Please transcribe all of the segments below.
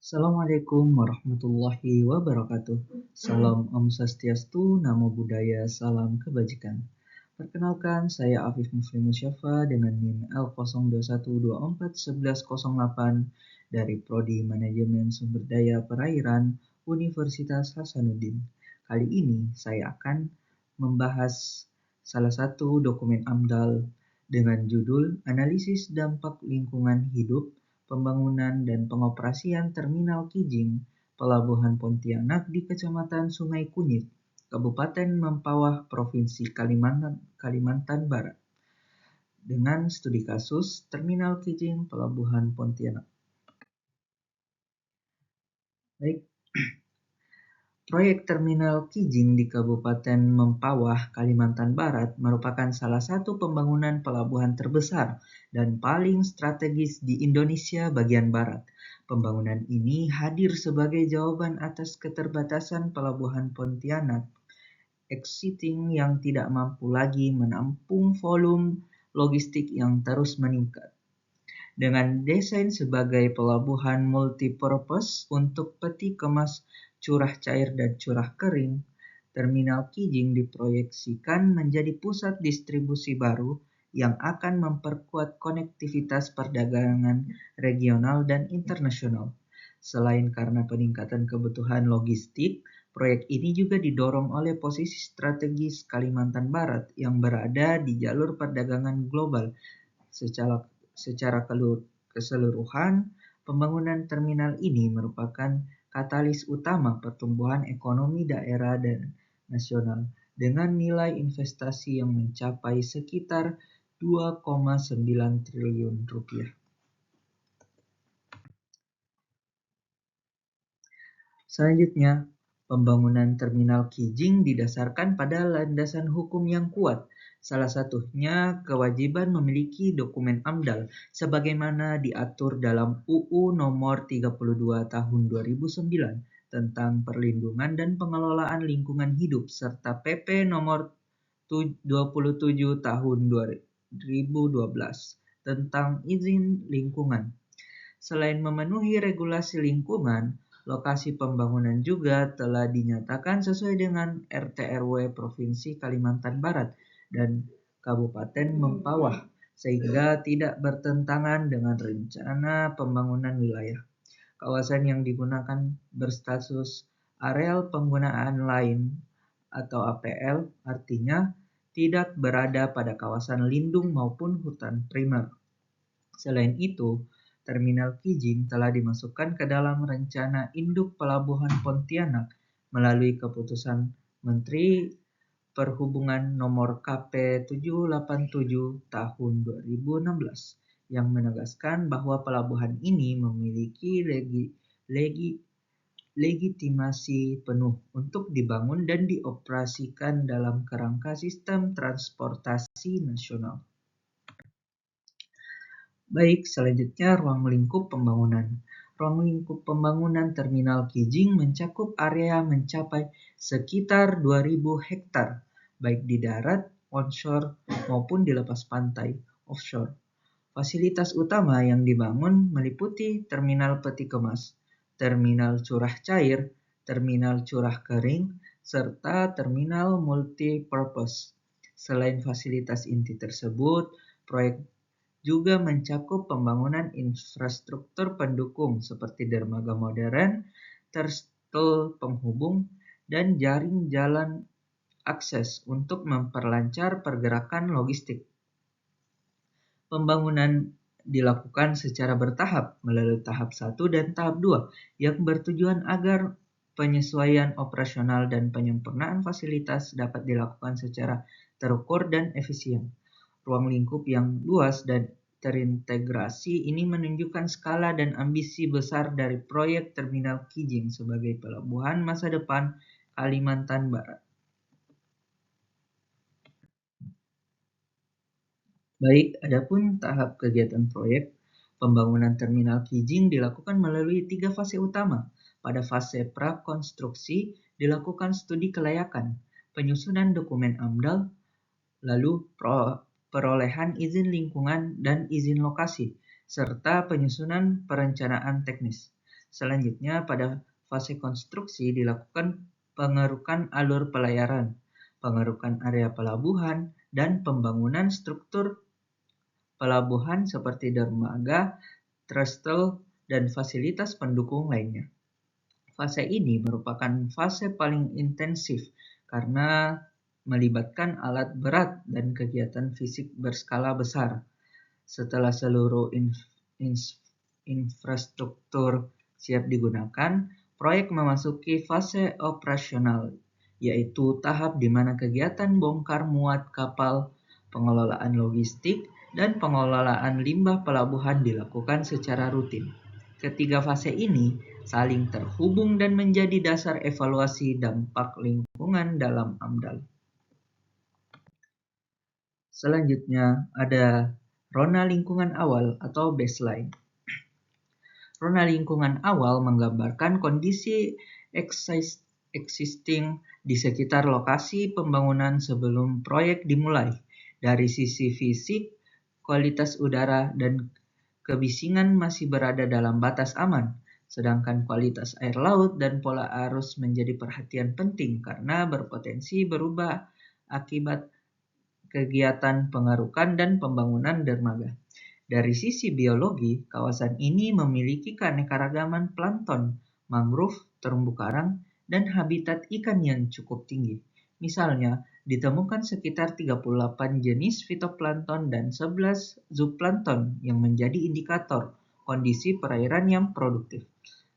Assalamualaikum warahmatullahi wabarakatuh. Salam Om Swastiastu, Namo Buddhaya, salam kebajikan. Perkenalkan, saya Afif Muslim Musyafa dengan NIM L0212411108 dari Prodi Manajemen Sumber Daya Perairan Universitas Hasanuddin. Kali ini saya akan membahas salah satu dokumen AMDAL dengan judul Analisis Dampak Lingkungan Hidup Pembangunan dan Pengoperasian Terminal Kijing, Pelabuhan Pontianak di Kecamatan Sungai Kunyit, Kabupaten Mempawah, Provinsi Kalimantan Barat, dengan studi kasus Terminal Kijing, Pelabuhan Pontianak. Baik, proyek Terminal Kijing di Kabupaten Mempawah, Kalimantan Barat merupakan salah satu pembangunan pelabuhan terbesar dan paling strategis di Indonesia bagian barat. Pembangunan ini hadir sebagai jawaban atas keterbatasan Pelabuhan Pontianak Existing yang tidak mampu lagi menampung volume logistik yang terus meningkat. Dengan desain sebagai pelabuhan multipurpose untuk peti kemas curah cair dan curah kering, Terminal Kijing diproyeksikan menjadi pusat distribusi baru yang akan memperkuat konektivitas perdagangan regional dan internasional. Selain karena peningkatan kebutuhan logistik, proyek ini juga didorong oleh posisi strategis Kalimantan Barat yang berada di jalur perdagangan global. Secara keseluruhan, pembangunan terminal ini merupakan katalis utama pertumbuhan ekonomi daerah dan nasional dengan nilai investasi yang mencapai sekitar 2,9 triliun rupiah. Selanjutnya, pembangunan Terminal Kijing didasarkan pada landasan hukum yang kuat. Salah satunya kewajiban memiliki dokumen AMDAL sebagaimana diatur dalam UU Nomor 32 Tahun 2009 tentang perlindungan dan pengelolaan lingkungan hidup serta PP Nomor 27 Tahun 2012 tentang izin lingkungan. Selain memenuhi regulasi lingkungan, lokasi pembangunan juga telah dinyatakan sesuai dengan RT/RW Provinsi Kalimantan Barat dan Kabupaten Mempawah, sehingga tidak bertentangan dengan rencana pembangunan wilayah. Kawasan yang digunakan berstatus areal penggunaan lain atau APL, artinya tidak berada pada kawasan lindung maupun hutan primer. Selain itu, Terminal Kijing telah dimasukkan ke dalam rencana induk Pelabuhan Pontianak melalui keputusan Menteri Perhubungan Nomor KP 787 Tahun 2016 yang menegaskan bahwa pelabuhan ini memiliki legitimasi penuh untuk dibangun dan dioperasikan dalam kerangka sistem transportasi nasional. Baik, selanjutnya ruang lingkup pembangunan. Ruang lingkup pembangunan Terminal Kijing mencakup area mencapai sekitar 2.000 hektar, baik di darat, onshore, maupun di lepas pantai, offshore. Fasilitas utama yang dibangun meliputi terminal peti kemas, terminal curah cair, terminal curah kering, serta terminal multipurpose. Selain fasilitas inti tersebut, proyek juga mencakup pembangunan infrastruktur pendukung seperti dermaga modern, terminal penghubung, dan jaring jalan akses untuk memperlancar pergerakan logistik. Pembangunan dilakukan secara bertahap melalui tahap 1 dan tahap 2 yang bertujuan agar penyesuaian operasional dan penyempurnaan fasilitas dapat dilakukan secara terukur dan efisien. Ruang lingkup yang luas dan terintegrasi ini menunjukkan skala dan ambisi besar dari proyek Terminal Kijing sebagai pelabuhan masa depan Kalimantan Barat. Baik, adapun tahap kegiatan proyek pembangunan Terminal Kijing dilakukan melalui 3 fase utama. Pada fase prakonstruksi dilakukan studi kelayakan, penyusunan dokumen AMDAL, lalu perolehan izin lingkungan dan izin lokasi, serta penyusunan perencanaan teknis. Selanjutnya, pada fase konstruksi dilakukan pengerukan alur pelayaran, pengerukan area pelabuhan, dan pembangunan struktur pelabuhan seperti dermaga, trestle, dan fasilitas pendukung lainnya. Fase ini merupakan fase paling intensif karena melibatkan alat berat dan kegiatan fisik berskala besar. Setelah seluruh infrastruktur siap digunakan, proyek memasuki fase operasional, yaitu tahap di mana kegiatan bongkar muat kapal, pengelolaan logistik, dan pengelolaan limbah pelabuhan dilakukan secara rutin. Ketiga fase ini saling terhubung dan menjadi dasar evaluasi dampak lingkungan dalam AMDAL. Selanjutnya ada rona lingkungan awal atau baseline. Rona lingkungan awal menggambarkan kondisi existing di sekitar lokasi pembangunan sebelum proyek dimulai. Dari sisi fisik, kualitas udara dan kebisingan masih berada dalam batas aman, sedangkan kualitas air laut dan pola arus menjadi perhatian penting karena berpotensi berubah akibat kegiatan pengerukan dan pembangunan dermaga. Dari sisi biologi, kawasan ini memiliki keanekaragaman plankton, mangrove, terumbu karang, dan habitat ikan yang cukup tinggi. Misalnya, ditemukan sekitar 38 jenis fitoplankton dan 11 zooplankton yang menjadi indikator kondisi perairan yang produktif.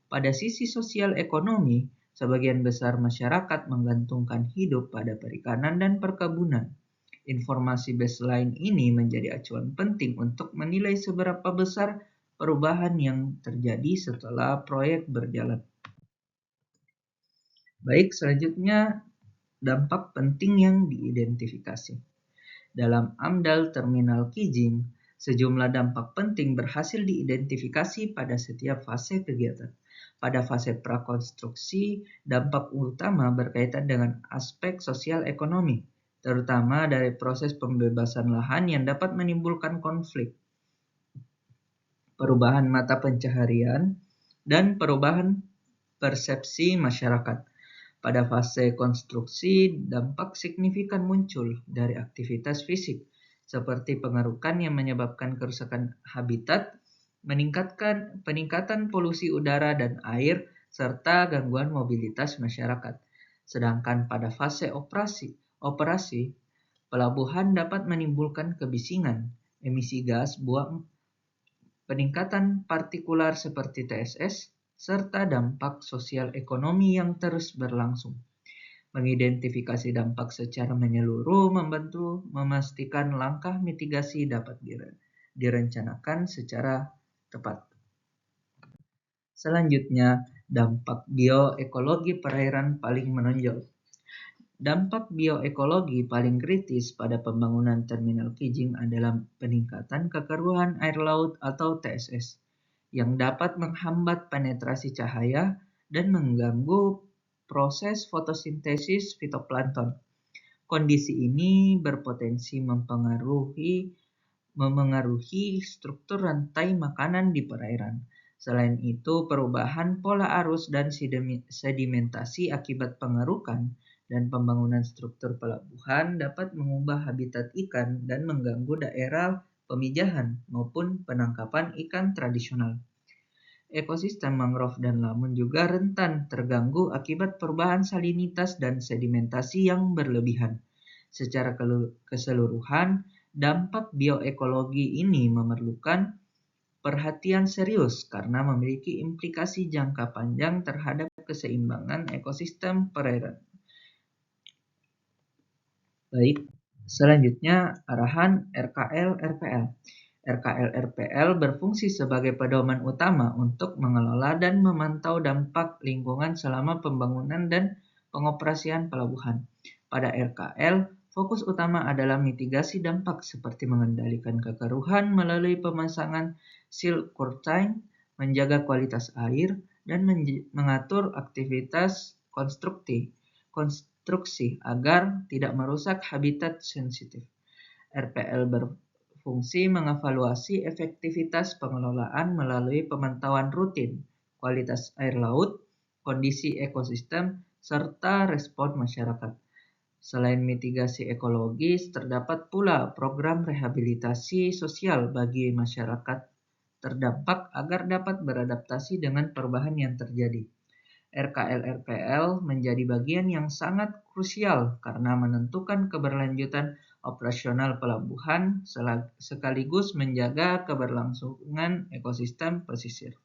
Pada sisi sosial ekonomi, sebagian besar masyarakat menggantungkan hidup pada perikanan dan perkebunan. Informasi baseline ini menjadi acuan penting untuk menilai seberapa besar perubahan yang terjadi setelah proyek berjalan. Baik, selanjutnya dampak penting yang diidentifikasi. Dalam AMDAL Terminal Kijing, sejumlah dampak penting berhasil diidentifikasi pada setiap fase kegiatan. Pada fase prakonstruksi, dampak utama berkaitan dengan aspek sosial ekonomi, terutama dari proses pembebasan lahan yang dapat menimbulkan konflik, perubahan mata pencaharian, dan perubahan persepsi masyarakat. Pada fase konstruksi, dampak signifikan muncul dari aktivitas fisik, seperti pengerukan yang menyebabkan kerusakan habitat, peningkatan polusi udara dan air, serta gangguan mobilitas masyarakat. Sedangkan pada fase operasi, pelabuhan dapat menimbulkan kebisingan, emisi gas buang, peningkatan partikular seperti TSS, serta dampak sosial ekonomi yang terus berlangsung. Mengidentifikasi dampak secara menyeluruh membantu memastikan langkah mitigasi dapat direncanakan secara tepat. Selanjutnya, dampak bioekologi perairan paling menonjol. Dampak bioekologi paling kritis pada pembangunan Terminal Kijing adalah peningkatan kekeruhan air laut atau TSS, yang dapat menghambat penetrasi cahaya dan mengganggu proses fotosintesis fitoplankton. Kondisi ini berpotensi memengaruhi struktur rantai makanan di perairan. Selain itu, perubahan pola arus dan sedimentasi akibat pengerukan dan pembangunan struktur pelabuhan dapat mengubah habitat ikan dan mengganggu daerah pemijahan maupun penangkapan ikan tradisional. Ekosistem mangrove dan lamun juga rentan terganggu akibat perubahan salinitas dan sedimentasi yang berlebihan. Secara keseluruhan, dampak bioekologi ini memerlukan perhatian serius karena memiliki implikasi jangka panjang terhadap keseimbangan ekosistem perairan. Baik, selanjutnya arahan RKL-RPL. RKL-RPL berfungsi sebagai pedoman utama untuk mengelola dan memantau dampak lingkungan selama pembangunan dan pengoperasian pelabuhan. Pada RKL, fokus utama adalah mitigasi dampak seperti mengendalikan kekeruhan melalui pemasangan silt curtain, menjaga kualitas air, dan mengatur aktivitas konstruksi agar tidak merusak habitat sensitif. RPL berfungsi mengevaluasi efektivitas pengelolaan melalui pemantauan rutin, kualitas air laut, kondisi ekosistem, serta respon masyarakat. Selain mitigasi ekologis, terdapat pula program rehabilitasi sosial bagi masyarakat terdampak agar dapat beradaptasi dengan perubahan yang terjadi. RKL-RPL menjadi bagian yang sangat krusial karena menentukan keberlanjutan operasional pelabuhan sekaligus menjaga keberlangsungan ekosistem pesisir.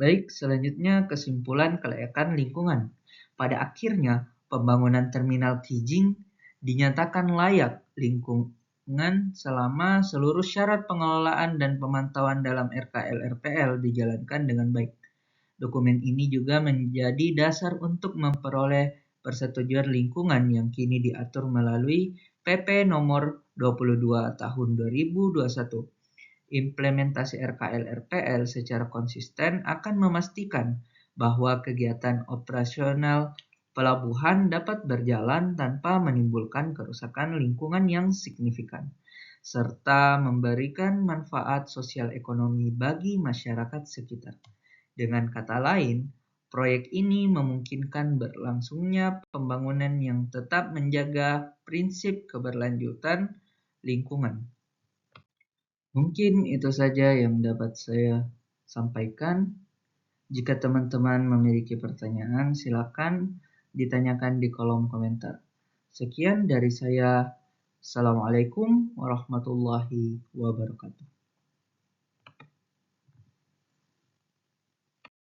Baik, selanjutnya kesimpulan kelayakan lingkungan. Pada akhirnya, pembangunan terminal Kijing dinyatakan layak lingkungan selama seluruh syarat pengelolaan dan pemantauan dalam RKL-RPL dijalankan dengan baik. Dokumen ini juga menjadi dasar untuk memperoleh persetujuan lingkungan yang kini diatur melalui PP nomor 22 tahun 2021. Implementasi RKL-RPL secara konsisten akan memastikan bahwa kegiatan operasional pelabuhan dapat berjalan tanpa menimbulkan kerusakan lingkungan yang signifikan, serta memberikan manfaat sosial ekonomi bagi masyarakat sekitar. Dengan kata lain, proyek ini memungkinkan berlangsungnya pembangunan yang tetap menjaga prinsip keberlanjutan lingkungan. Mungkin itu saja yang dapat saya sampaikan. Jika teman-teman memiliki pertanyaan, silakan ditanyakan di kolom komentar. Sekian dari saya. Assalamualaikum warahmatullahi wabarakatuh.